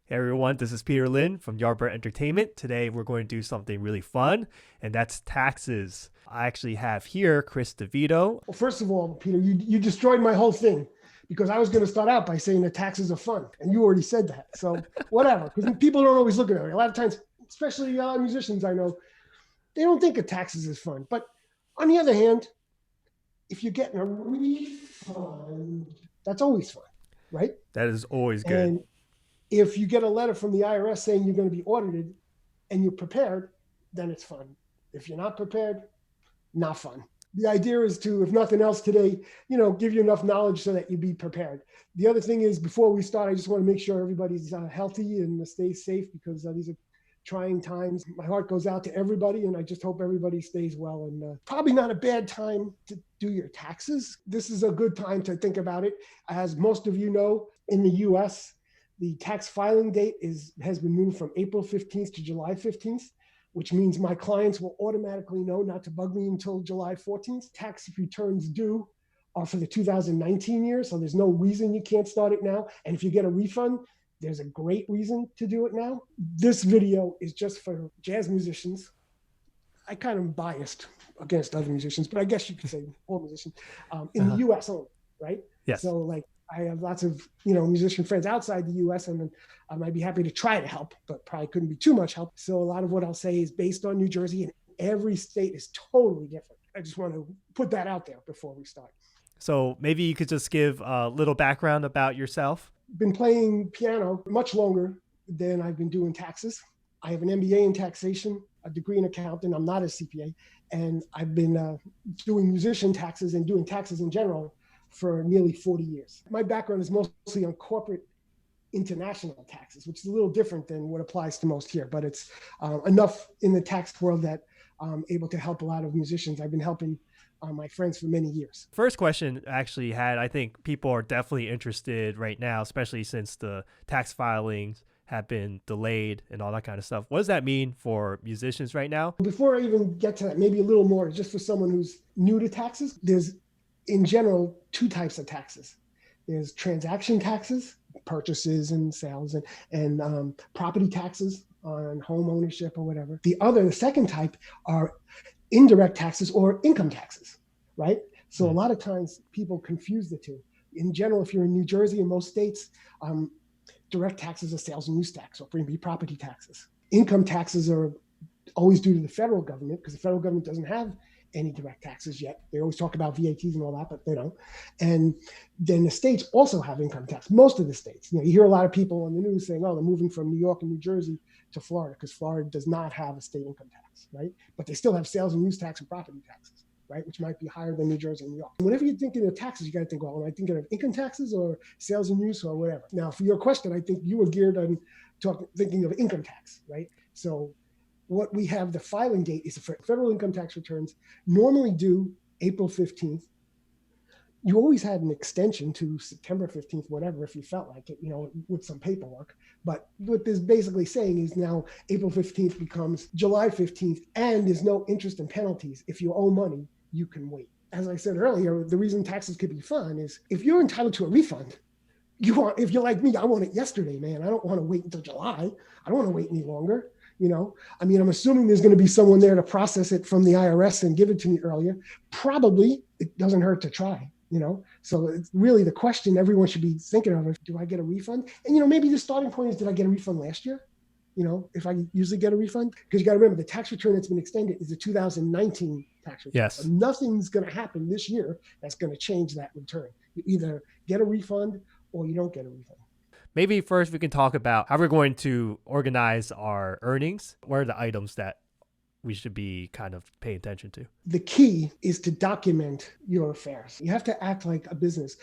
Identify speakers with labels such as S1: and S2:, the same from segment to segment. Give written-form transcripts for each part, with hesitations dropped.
S1: Hey everyone, this is Peter Lin from Yardbird Entertainment. Today we're going to do something really fun, and that's taxes. I actually have here Chris DeVito.
S2: Well, first of all, Peter, you destroyed my whole thing because I was going to start out by saying that taxes are fun, and you already said that. So whatever, because people don't always look at it. A lot of times, especially musicians I know, they don't think of taxes as fun. But on the other hand, if you're getting a refund, that's always fun, right?
S1: That is always good.
S2: And if you get a letter from the IRS saying you're going to be audited and you're prepared, then it's fun. If you're not prepared, not fun. The idea is to, if nothing else today, give you enough knowledge so that you be prepared. The other thing is, before we start, I just want to make sure everybody's healthy and stays safe, because these are trying times. My heart goes out to everybody, and I just hope everybody stays well. And probably not a bad time to do your taxes. This is a good time to think about it. As most of you know, in the US, the tax filing date has been moved from April 15th to July 15th, which means my clients will automatically know not to bug me until July 14th. Tax returns due are for the 2019 year, so there's no reason you can't start it now. And if you get a refund, there's a great reason to do it now. This video is just for jazz musicians. I kind of biased against other musicians, but I guess you could say all musicians in the US only, right?
S1: Yes.
S2: So like, I have lots of, musician friends outside the US, and I might be happy to try to help, but probably couldn't be too much help. So a lot of what I'll say is based on New Jersey, and every state is totally different. I just want to put that out there before we start.
S1: So maybe you could just give a little background about yourself.
S2: Been playing piano much longer than I've been doing taxes. I have an MBA in taxation, a degree in accounting. I'm not a CPA. And I've been doing musician taxes and doing taxes in general for nearly 40 years. My background is mostly on corporate international taxes, which is a little different than what applies to most here, but it's enough in the tax world that I'm able to help a lot of musicians. I've been helping my friends for many years.
S1: First question actually I think people are definitely interested right now, especially since the tax filings have been delayed and all that kind of stuff. What does that mean for musicians right now?
S2: Before I even get to that, maybe a little more, just for someone who's new to taxes, there's in general two types of taxes. There's transaction taxes, purchases and sales, and property taxes on home ownership or whatever. The second type are indirect taxes or income taxes, right? So a lot of times people confuse the two. In general, if you're in New Jersey and most states, direct taxes are sales and use tax or property taxes. Income taxes are always due to the federal government, because the federal government doesn't have any direct taxes yet. They always talk about VATs and all that, but they don't. And then the states also have income tax. Most of the states, you hear a lot of people on the news saying, oh, they're moving from New York and New Jersey to Florida, because Florida does not have a state income tax, right? But they still have sales and use tax and property taxes, right? Which might be higher than New Jersey and New York. Whenever you're thinking of taxes, you got to think, well, am I thinking of income taxes or sales and use or whatever? Now, for your question, I think you were geared on thinking of income tax, right? So what we have, the filing date is for federal income tax returns, normally due April 15th. You always had an extension to September 15th, whatever, if you felt like it, with some paperwork. But what this basically saying is now April 15th becomes July 15th, and there's no interest and penalties. If you owe money, you can wait. As I said earlier, the reason taxes could be fun is if you're entitled to a refund, if you're like me, I want it yesterday, man. I don't want to wait until July. I don't want to wait any longer. I'm assuming there's going to be someone there to process it from the IRS and give it to me earlier. Probably it doesn't hurt to try, So it's really the question everyone should be thinking of is, do I get a refund? And, maybe the starting point is, did I get a refund last year? If I usually get a refund, because you got to remember the tax return that's been extended is the 2019 tax return.
S1: Yes.
S2: So nothing's going to happen this year that's going to change that return. You either get a refund or you don't get a refund.
S1: Maybe first we can talk about how we're going to organize our earnings. What are the items that we should be kind of paying attention to?
S2: The key is to document your affairs. You have to act like a business.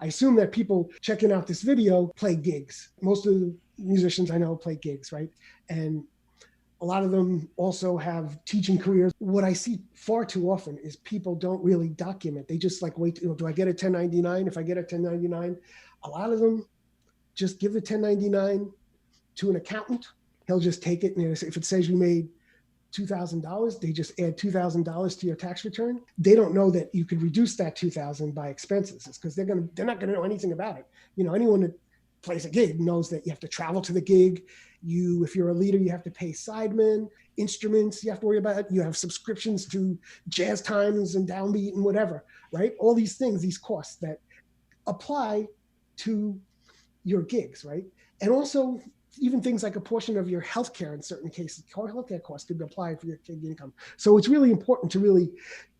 S2: I assume that people checking out this video play gigs. Most of the musicians I know play gigs, right? And a lot of them also have teaching careers. What I see far too often is people don't really document. They just wait, do I get a 1099? If I get a 1099, a lot of them just give the 1099 to an accountant. He'll just take it. And if it says you made $2,000, they just add $2,000 to your tax return. They don't know that you could reduce that $2,000 by expenses. It's because they're not going to know anything about it. Anyone that plays a gig knows that you have to travel to the gig. If you're a leader, you have to pay sidemen, instruments you have to worry about. You have subscriptions to Jazz Times and Downbeat and whatever, right? All these things, these costs that apply to your gigs, right? And also even things like a portion of your healthcare in certain cases, healthcare costs could be applied for your gig income. So it's really important to really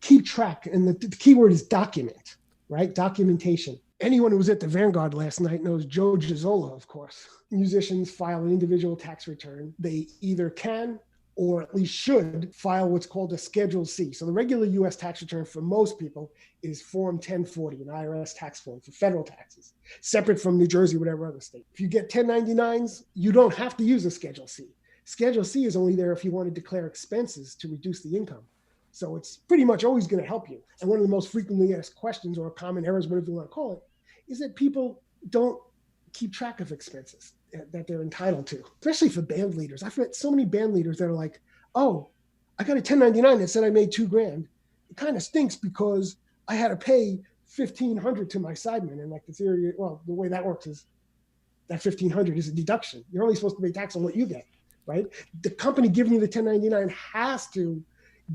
S2: keep track. And the key word is document, right? Documentation. Anyone who was at the Vanguard last night knows Joe Gizola, of course. Musicians file an individual tax return. They either can or at least should file what's called a Schedule C. So the regular U.S. tax return for most people is Form 1040, an IRS tax form for federal taxes, separate from New Jersey, whatever other state. If you get 1099s, you don't have to use a Schedule C. Schedule C is only there if you want to declare expenses to reduce the income. So it's pretty much always going to help you. And one of the most frequently asked questions or common errors, whatever you want to call it, is that people don't keep track of expenses that they're entitled to, especially for band leaders. I've met so many band leaders that are like, oh, I got a 1099 that said I made $2,000. It kind of stinks because I had to pay $1,500 to my sideman. And like the theory, well, the way that works is that $1,500 is a deduction. You're only supposed to pay tax on what you get, right? The company giving you the 1099 has to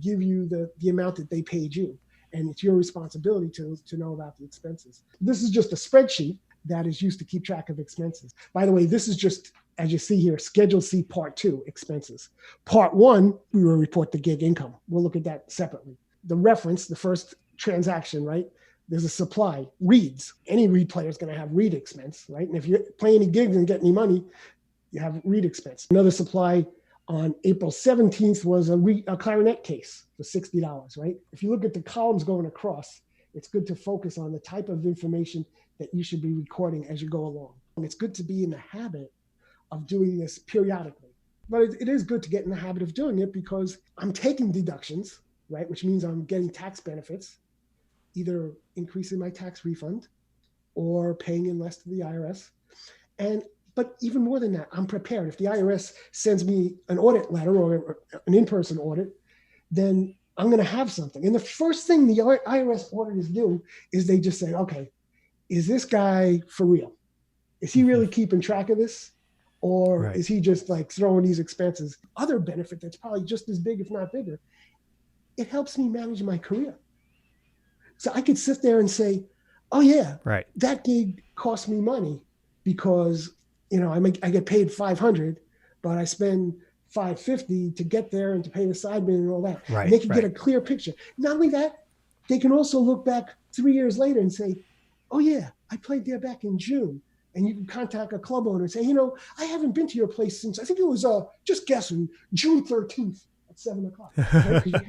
S2: give you the amount that they paid you. And it's your responsibility to know about the expenses. This is just a spreadsheet that is used to keep track of expenses. By the way, this is just, as you see here, Schedule C Part 2, expenses. Part 1, we will report the gig income. We'll look at that separately. The reference, the first transaction, right? There's a supply, reeds. Any reed player is going to have reed expense, right? And if you play any gigs and get any money, you have reed expense. Another supply on April 17th was a clarinet case for $60, right? If you look at the columns going across, it's good to focus on the type of information that you should be recording as you go along. And it's good to be in the habit of doing this periodically. But it is good to get in the habit of doing it because I'm taking deductions, right? Which means I'm getting tax benefits, either increasing my tax refund or paying in less to the IRS. But even more than that, I'm prepared. If the IRS sends me an audit letter or an in-person audit, then I'm going to have something. And the first thing the IRS auditors do is they just say, okay, is this guy for real? Is he really keeping track of this? Or is he just like throwing these expenses? Other benefit that's probably just as big, if not bigger, it helps me manage my career. So I could sit there and say, oh yeah, that gig cost me money because I get paid $500, but I spend $550 to get there and to pay the sideman and all that. And they can get a clear picture. Not only that, they can also look back 3 years later and say, oh yeah, I played there back in June. And you can contact a club owner and say, I haven't been to your place since, I think it was, just guessing, June 13th at 7 o'clock. Right? Because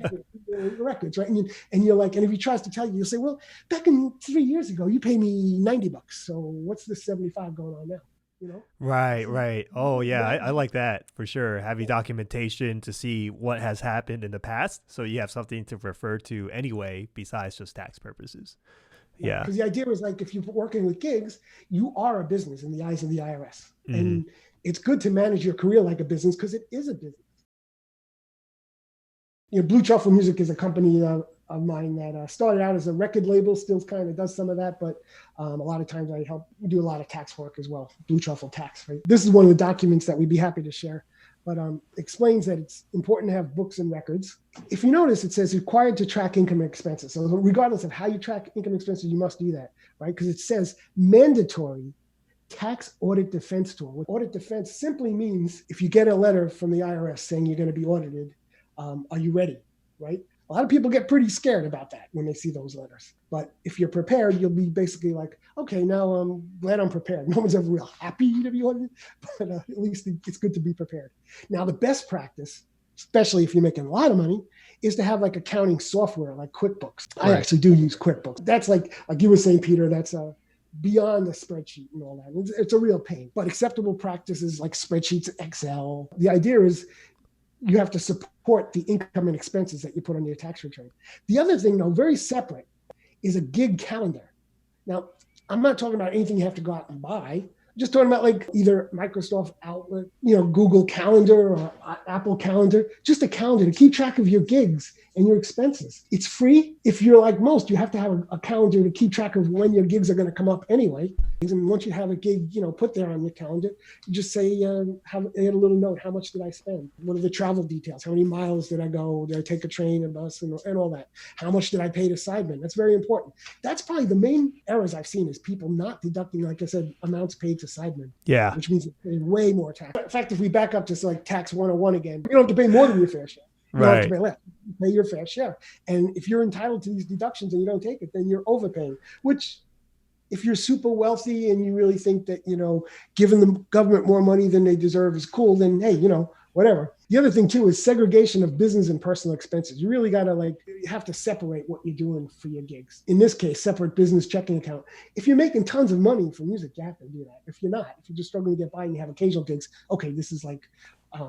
S2: you have the records, right? And you're like, and if he tries to tell you, you'll say, well, back in 3 years ago, you paid me $90. So what's this 75 going on now?
S1: Right. Oh yeah, I like that for sure. Having documentation to see what has happened in the past, so you have something to refer to anyway besides just tax purposes. Yeah,
S2: because the idea is like if you're working with gigs, you are a business in the eyes of the IRS, and it's good to manage your career like a business because it is a business. Blue Truffle Music is a company of mine that started out as a record label, still kind of does some of that, but a lot of times I help do a lot of tax work as well. Blue Truffle Tax, right? This is one of the documents that we'd be happy to share, but explains that it's important to have books and records. If you notice, it says required to track income and expenses. So regardless of how you track income and expenses, you must do that, right? Because it says mandatory tax audit defense tool. Audit defense simply means if you get a letter from the IRS saying you're going to be audited, are you ready, right? A lot of people get pretty scared about that when they see those letters. But if you're prepared, you'll be basically like, okay, now I'm glad I'm prepared. No one's ever real happy to be audited, but at least it's good to be prepared. Now, the best practice, especially if you're making a lot of money, is to have like accounting software like QuickBooks. I actually do use QuickBooks. That's like you were saying, Peter, that's beyond the spreadsheet and all that. It's a real pain. But acceptable practices like spreadsheets, Excel. The idea is you have to support the income and expenses that you put on your tax return. The other thing, though, very separate, is a gig calendar. Now, I'm not talking about anything you have to go out and buy. I'm just talking about like either Microsoft Outlook, Google Calendar or Apple Calendar, just a calendar to keep track of your gigs and your expenses. It's free. If you're like most, you have to have a calendar to keep track of when your gigs are going to come up anyway. And once you have a gig, put there on your calendar, you just say, add a little note. How much did I spend? What are the travel details? How many miles did I go? Did I take a train, a bus, and all that? How much did I pay to sidemen? That's very important. That's probably the main errors I've seen is people not deducting, like I said, amounts paid to sidemen.
S1: Yeah.
S2: Which means they're paying way more tax. In fact, if we back up to like tax 101 again, you don't have to pay more than your fair share. You don't have to pay less. You pay your fair share. And if you're entitled to these deductions and you don't take it, then you're overpaying, which if you're super wealthy and you really think that, giving the government more money than they deserve is cool, then, hey, whatever. The other thing too is segregation of business and personal expenses. You really got to you have to separate what you're doing for your gigs. In this case, separate business checking account. If you're making tons of money from music, you have to do that. If you're not, if you're just struggling to get by and you have occasional gigs, okay, this is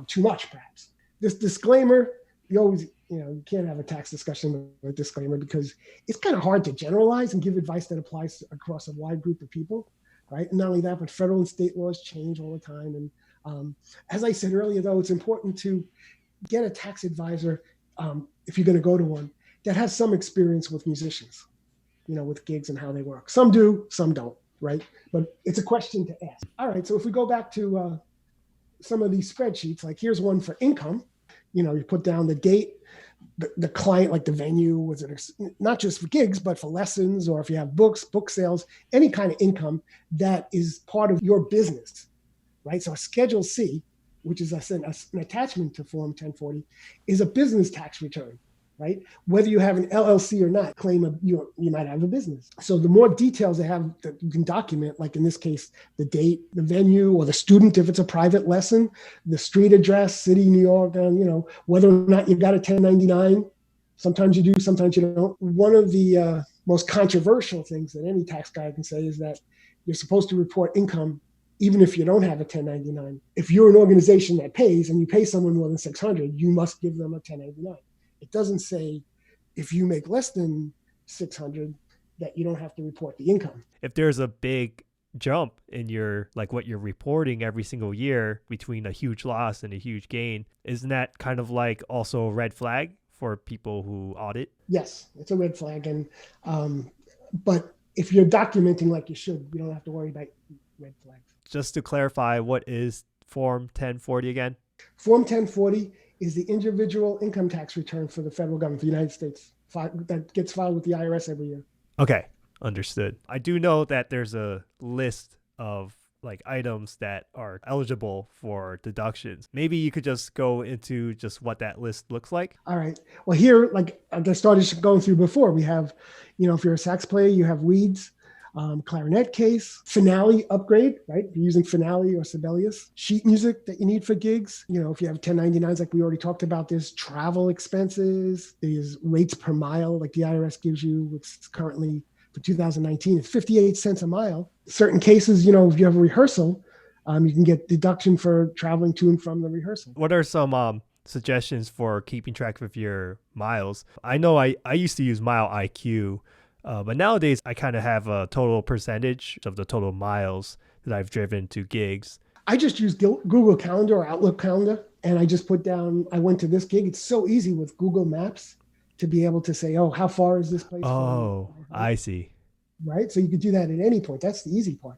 S2: too much perhaps. This disclaimer, you always, you can't have a tax discussion with a disclaimer because it's kind of hard to generalize and give advice that applies across a wide group of people, right? And not only that, but federal and state laws change all the time. And as I said earlier, though, it's important to get a tax advisor, if you're going to go to one, that has some experience with musicians, with gigs and how they work. Some do, some don't, right? But it's a question to ask. All right, so if we go back to some of these spreadsheets, like here's one for income. You put down the date, the client, like the venue, was it not just for gigs, but for lessons, or if you have books, book sales, any kind of income that is part of your business, right? So a Schedule C, which is an attachment to Form 1040, is a business tax return, right? Whether you have an LLC or not, you might have a business. So the more details they have that you can document, like in this case, the date, the venue, or the student, if it's a private lesson, the street address, city, New York, whether or not you've got a 1099. Sometimes you do, sometimes you don't. One of the most controversial things that any tax guy can say is that you're supposed to report income even if you don't have a 1099. If you're an organization that pays and you pay someone more than $600, you must give them a 1099. It doesn't say if you make less than $600 that you don't have to report the income.
S1: If there's a big jump in what you're reporting every single year between a huge loss and a huge gain, isn't that kind of also a red flag for people who audit?
S2: Yes, it's a red flag. And but if you're documenting like you should, you don't have to worry about red flags.
S1: Just to clarify, what is Form 1040 again?
S2: Form 1040 is the individual income tax return for the federal government, the United States, that gets filed with the IRS every year.
S1: Okay, understood. I do know that there's a list of items that are eligible for deductions. Maybe you could just go into just what that list looks like. All
S2: right. Well, here, I started going through before, we have, if you're a sax player, you have reeds, clarinet case, finale upgrade, right? If you're using finale or Sibelius, sheet music that you need for gigs. If you have 1099s, like we already talked about, there's travel expenses, there's rates per mile, like the IRS gives you, which is currently for 2019, it's 58 cents a mile. Certain cases, if you have a rehearsal, you can get deduction for traveling to and from the rehearsal.
S1: What are some suggestions for keeping track of your miles? I know I used to use Mile IQ, but nowadays I kind of have a total percentage of the total miles that I've driven to gigs.
S2: I just use Google Calendar or Outlook Calendar, and I just put down, I went to this gig. It's so easy with Google Maps to be able to say, oh, how far is this place?
S1: Oh, I see.
S2: Right? So you could do that at any point. That's the easy part.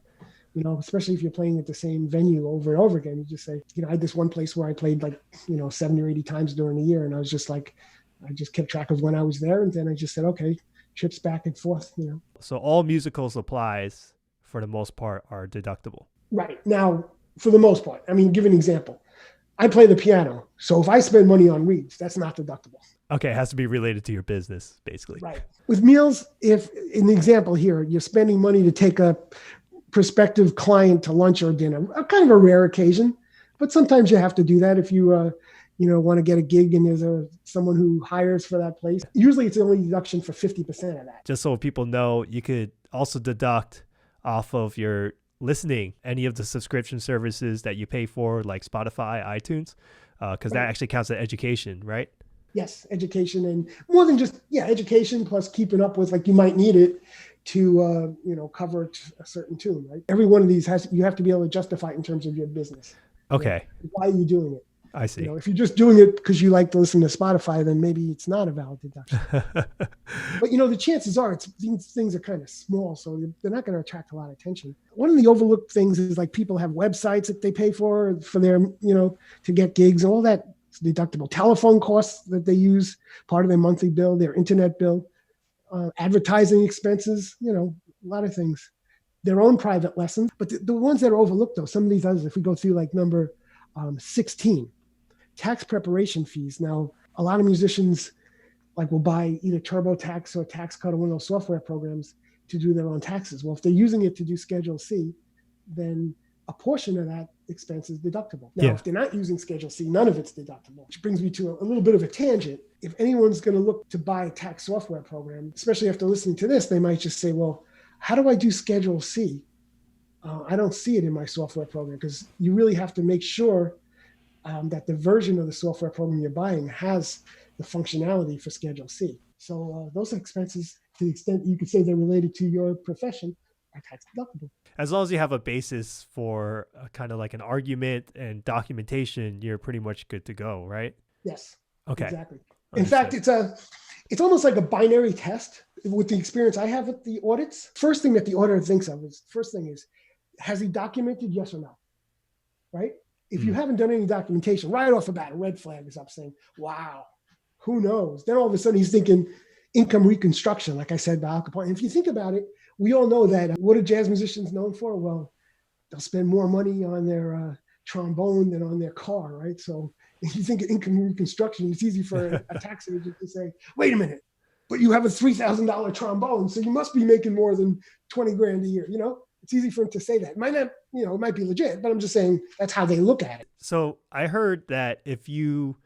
S2: Especially if you're playing at the same venue over and over again. You just say, I had this one place where I played 70 or 80 times during the year. And I was just I just kept track of when I was there. And then I just said, okay, trips back and forth,
S1: So all musical supplies, for the most part, are deductible.
S2: Right. Now, for the most part, give an example. I play the piano. So if I spend money on reeds, that's not deductible.
S1: Okay, it has to be related to your business, basically.
S2: Right. With meals, if in the example here, you're spending money to take a prospective client to lunch or dinner, a kind of a rare occasion, but sometimes you have to do that if you want to get a gig and there's someone who hires for that place. Usually it's only deduction for 50% of that.
S1: Just so people know, you could also deduct off of your listening any of the subscription services that you pay for, like Spotify, iTunes, because that actually counts as education, right?
S2: Yes, education, and more than just education plus keeping up with, you might need it to cover a certain tune, right? Every one of these you have to be able to justify it in terms of your business.
S1: Okay.
S2: Why are you doing it?
S1: I see.
S2: If you're just doing it because you like to listen to Spotify, then maybe it's not a valid deduction. But the chances are these things are kind of small, so they're not going to attract a lot of attention. One of the overlooked things is like people have websites that they pay for their, to get gigs, and all that is deductible. Telephone costs that they use, part of their monthly bill, their internet bill, advertising expenses, a lot of things. Their own private lessons, but the ones that are overlooked though, some of these others, if we go through like number 16, tax preparation fees. Now, a lot of musicians will buy either TurboTax or TaxCut or one of those software programs to do their own taxes. Well, if they're using it to do Schedule C, then a portion of that expense is deductible. Now, if they're not using Schedule C, none of it's deductible, which brings me to a little bit of a tangent. If anyone's going to look to buy a tax software program, especially after listening to this, they might just say, well, how do I do Schedule C? I don't see it in my software program, because you really have to make sure that the version of the software program you're buying has the functionality for Schedule C. So those expenses, to the extent you could say they're related to your profession, are tax deductible.
S1: As long as you have a basis for kind of like an argument and documentation, you're pretty much good to go, right?
S2: Yes.
S1: Okay.
S2: Exactly. In fact, it's almost like a binary test. With the experience I have with the audits, first thing that the auditor thinks of is, has he documented, yes or no? Right? If you haven't done any documentation, right off the bat, a red flag is up saying, wow, who knows? Then all of a sudden he's thinking income reconstruction, like I said, by Al Capone. And if you think about it, we all know that what are jazz musicians known for? Well, they'll spend more money on their trombone than on their car, right? So if you think of income reconstruction, it's easy for a tax agent to say, wait a minute, but you have a $3,000 trombone, so you must be making more than 20 grand a year, It's easy for him to say that. It might not, it might be legit, but I'm just saying that's how they look at it.
S1: So I heard that if you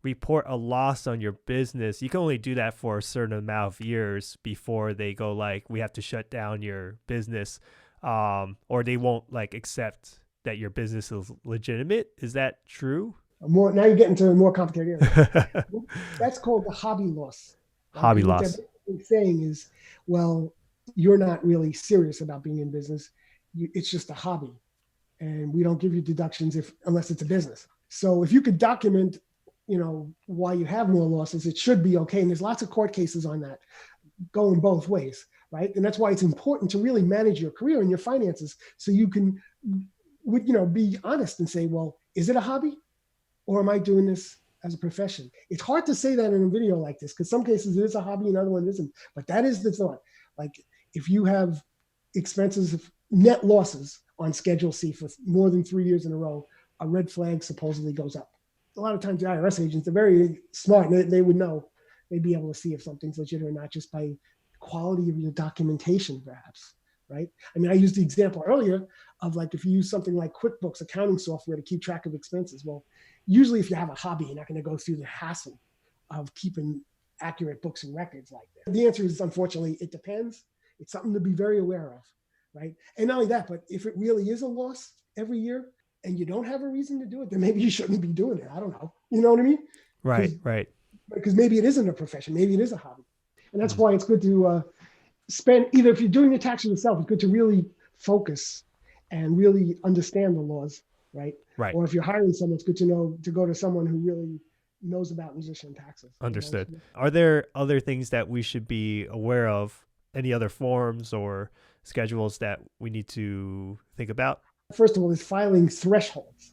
S1: report a loss on your business, you can only do that for a certain amount of years before they go we have to shut down your business, or they won't accept that your business is legitimate. Is that true?
S2: Now you're getting to a more complicated area. That's called the hobby loss.
S1: Hobby loss.
S2: What they're saying is, well, you're not really serious about being in business. It's just a hobby, and we don't give you deductions unless it's a business. So if you could document, why you have more losses, it should be okay. And there's lots of court cases on that going both ways, right? And that's why it's important to really manage your career and your finances so you can, be honest and say, well, is it a hobby or am I doing this as a profession? It's hard to say that in a video like this because some cases it is a hobby and other one isn't. But that is the thought. If you have expenses of net losses on Schedule C for more than 3 years in a row, a red flag supposedly goes up. A lot of times the IRS agents are very smart. They would know. They'd be able to see if something's legit or not just by quality of your documentation, perhaps, right? I mean, I used the example earlier of if you use something like QuickBooks accounting software to keep track of expenses. Well, usually if you have a hobby, you're not going to go through the hassle of keeping accurate books and records like that. The answer is, unfortunately, it depends. It's something to be very aware of, right? And not only that, but if it really is a loss every year and you don't have a reason to do it, then maybe you shouldn't be doing it. I don't know. You know what I mean?
S1: Right.
S2: Because maybe it isn't a profession. Maybe it is a hobby. And that's why it's good to spend, either if you're doing the taxes yourself, it's good to really focus and really understand the laws, right?
S1: Right.
S2: Or if you're hiring someone, it's good to know to go to someone who really knows about musician taxes.
S1: Understood. Are there other things that we should be aware of? Any other forms or schedules that we need to think about?
S2: First of all, there's filing thresholds.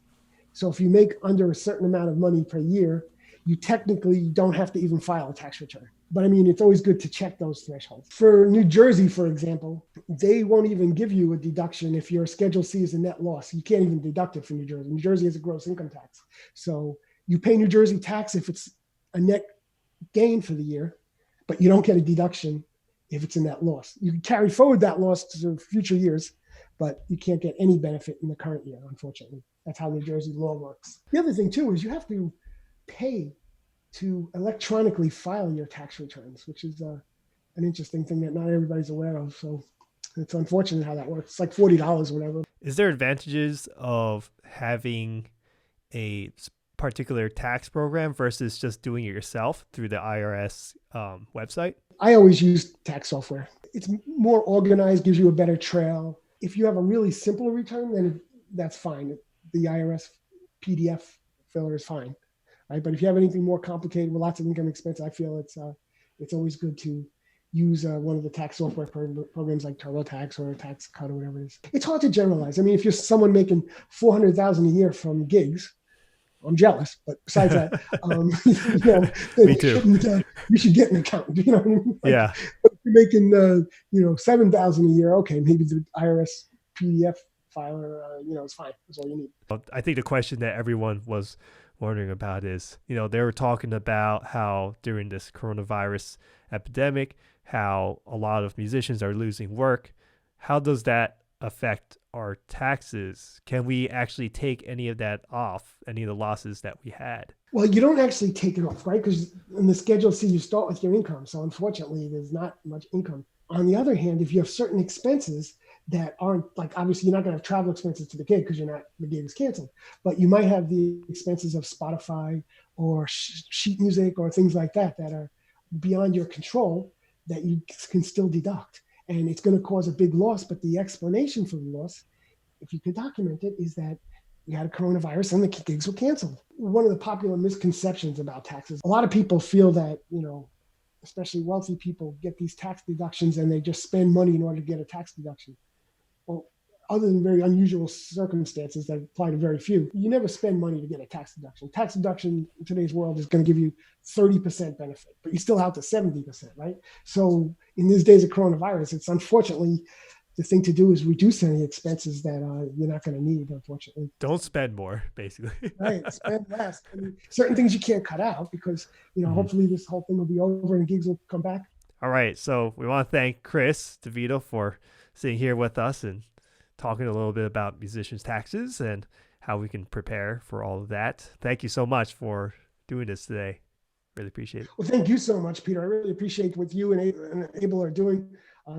S2: So if you make under a certain amount of money per year, you technically don't have to even file a tax return. But I mean, it's always good to check those thresholds. For New Jersey, for example, they won't even give you a deduction if your Schedule C is a net loss. You can't even deduct it from New Jersey. New Jersey has a gross income tax. So you pay New Jersey tax if it's a net gain for the year, but you don't get a deduction if it's a net loss. You can carry forward that loss to future years, but you can't get any benefit in the current year, unfortunately. That's how New Jersey law works. The other thing, too, is you have to pay to electronically file your tax returns, which is an interesting thing that not everybody's aware of. So it's unfortunate how that works. It's like $40 or whatever.
S1: Is there advantages of having a particular tax program versus just doing it yourself through the IRS website?
S2: I always use tax software. It's more organized, gives you a better trail. If you have a really simple return, then that's fine. The IRS PDF filler is fine, right? But if you have anything more complicated with lots of income expense, I feel it's always good to use one of the tax software programs like TurboTax or Tax Cut or whatever it is. It's hard to generalize. I mean, if you're someone making $400,000 a year from gigs, I'm jealous, but besides that,
S1: Me too.
S2: You should get an accountant. You know what I mean? Like,
S1: Yeah.
S2: if you're making $7,000 a year, okay, maybe the IRS PDF filer, is fine. That's all you need.
S1: I think the question that everyone was wondering about is, they were talking about how during this coronavirus epidemic, how a lot of musicians are losing work. How does that affect our taxes? Can we actually take any of that off, any of the losses that we had?
S2: Well, you don't actually take it off, right? Because in the Schedule C, you start with your income. So unfortunately, there's not much income. On the other hand, if you have certain expenses that aren't, like, obviously you're not going to have travel expenses to the gig because the gig is canceled, but you might have the expenses of Spotify or sheet music or things like that are beyond your control that you can still deduct. And it's going to cause a big loss. But the explanation for the loss, if you can document it, is that we had a coronavirus and the gigs were canceled. One of the popular misconceptions about taxes, a lot of people feel that, especially wealthy people, get these tax deductions and they just spend money in order to get a tax deduction. Well, other than very unusual circumstances that apply to very few, you never spend money to get a tax deduction. Tax deduction in today's world is going to give you 30% benefit, but you still have to 70%, right? So in these days of coronavirus, it's unfortunately the thing to do is reduce any expenses that you're not going to need, unfortunately.
S1: Don't spend more, basically.
S2: Right, spend less. I mean, certain things you can't cut out because, hopefully this whole thing will be over and gigs will come back.
S1: All right, so we want to thank Chris DeVito for sitting here with us and talking a little bit about musicians' taxes and how we can prepare for all of that. Thank you so much for doing this today. Really appreciate it.
S2: Well, thank you so much, Peter. I really appreciate what you and Abel are doing,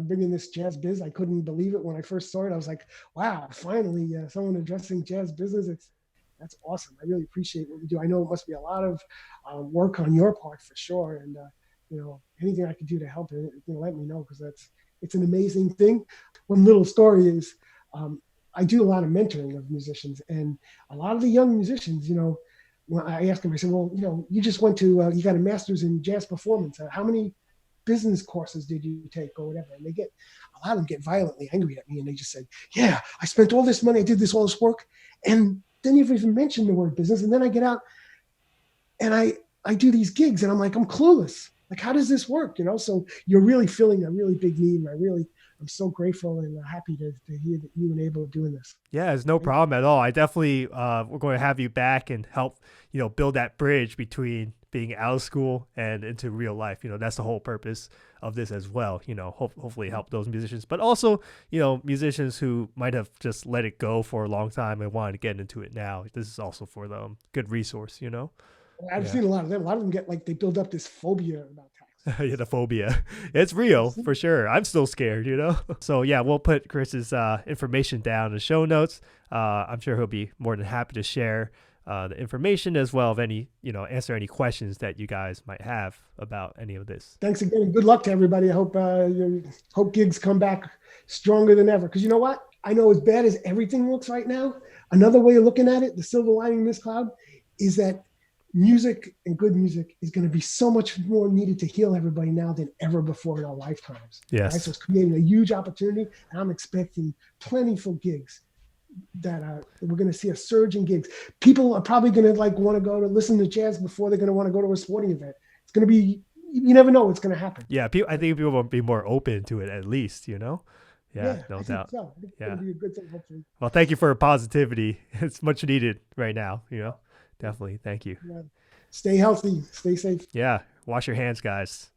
S2: bringing this Jazz Biz. I couldn't believe it when I first saw it. I was like, wow, finally someone addressing jazz business. That's awesome. I really appreciate what you do. I know it must be a lot of work on your part for sure. And, anything I can do to help it, let me know, because it's an amazing thing. One little story is I do a lot of mentoring of musicians, and a lot of the young musicians, when I ask them, I said, well, you just went to, you got a master's in jazz performance. How many business courses did you take or whatever? And a lot of them get violently angry at me, and they just said, yeah, I spent all this money, I did all this work, and didn't even mention the word business. And then I get out and I do these gigs, and I'm like, I'm clueless. Like, how does this work? So you're really filling a really big need, and I'm so grateful and happy to hear that you and Abel are doing this.
S1: Yeah, it's no problem at all. I definitely, we're going to have you back and help, build that bridge between being out of school and into real life. That's the whole purpose of this as well. Hopefully help those musicians, but also, musicians who might have just let it go for a long time and wanted to get into it now. This is also for them. Good resource,
S2: I've seen a lot of them. A lot of them they build up this phobia about tax.
S1: Yeah, the phobia. It's real for sure. I'm still scared, So yeah, we'll put Chris's information down in the show notes. I'm sure he'll be more than happy to share the information as well, of any, answer any questions that you guys might have about any of this.
S2: Thanks again, and good luck to everybody. I hope gigs come back stronger than ever. Because you know what? I know, as bad as everything looks right now, another way of looking at it, the silver lining in this cloud, is that music and good music is going to be so much more needed to heal everybody now than ever before in our lifetimes.
S1: Yes.
S2: Right? So it's creating a huge opportunity, and I'm expecting plentiful gigs that we're going to see a surge in gigs. People are probably going to want to go to listen to jazz before they're going to want to go to a sporting event. It's going to be, you never know what's going to happen.
S1: Yeah. I think people will be more open to it, at least, Yeah, no doubt.
S2: So. I think it's going to be a good thing, hopefully.
S1: Well, thank you for positivity. It's much needed right now, Definitely. Thank you.
S2: Yeah. Stay healthy. Stay safe.
S1: Yeah. Wash your hands, guys.